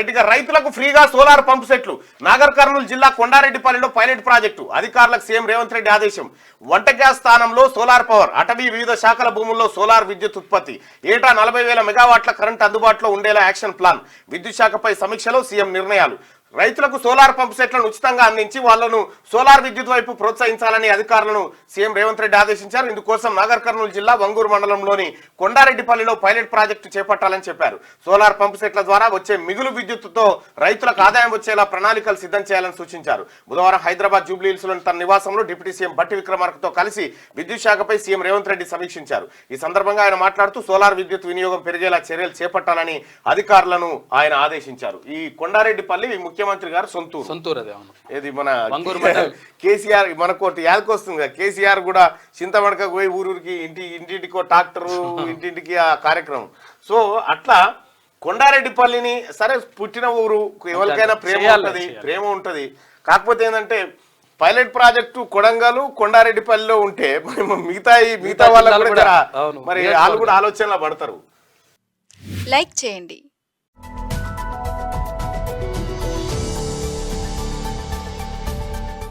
Right గా రైతులకు ఫ్రీగా సోలార్ పంప్ సెట్లు నాగర్ కర్నూలు జిల్లా కొండారెడ్డిపల్లిలో పైలట్ ప్రాజెక్టు అధికారులకు సీఎం రేవంత్ రెడ్డి ఆదేశం. వంట గ్యాస్ స్థానంలో సోలార్ పవర్, అటవీ వివిధ శాఖల భూముల్లో సోలార్ విద్యుత్ ఉత్పత్తి, ఏటా 40,000 మెగావాట్ల కరెంట్ అందుబాటులో ఉండేలా యాక్షన్ ప్లాన్. విద్యుత్ శాఖపై సమీక్షలో సీఎం నిర్ణయాలు. రైతులకు సోలార్ పంప్ సెట్లను ఉచితంగా అందించి వాళ్లను సోలార్ విద్యుత్ వైపు ప్రోత్సహించాలని అధికారులను సీఎం రేవంత్ రెడ్డి ఆదేశించారు. ఇందుకోసం నాగర్ కర్నూలు జిల్లా వంగూరు మండలంలోని కొండారెడ్డిపల్లిలో పైలట్ ప్రాజెక్టు చేపట్టాలని చెప్పారు. సోలార్ పంప్ సెట్ల ద్వారా వచ్చే మిగులు విద్యుత్తుతో రైతులకు ఆదాయం వచ్చేలా ప్రణాళికలు సిద్ధం చేయాలని సూచించారు. బుధవారం హైదరాబాద్ జూబ్లీహిల్స్లోని తన నివాసంలో డిప్యూటీ సీఎం భట్టి విక్రమార్కతో కలిసి విద్యుత్ శాఖపై సీఎం రేవంత్ రెడ్డి సమీక్షించారు. ఈ సందర్భంగా ఆయన మాట్లాడుతూ సోలార్ విద్యుత్ వినియోగం పెరిగేలా చర్యలు చేపట్టాలని అధికారులను ఆయన ఆదేశించారు. ఈ కొండారెడ్డిపల్లి ముఖ్యమంత్రి గారు సొంతూరు ఏది మన కేసీఆర్ మనకోటి యాదకొస్తుంది కదా, కేసీఆర్ కూడా చింతమడక పోయి ఊరూరికి ఇంటింటికో ట్రాక్టరు ఇంటింటికి ఆ కార్యక్రమం. సో అట్లా కొండారెడ్డిపల్లిని సరే పుట్టిన ఊరు ఎవరికైనా ప్రేమ ఉంటది. కాకపోతే ఏంటంటే పైలట్ ప్రాజెక్టు కొడంగల్ కొండారెడ్డిపల్లిలో ఉంటే మిగతా వాళ్ళకు కూడా మరి వాళ్ళు కూడా ఆలోచనలో పడతారు. లైక్ చేయండి.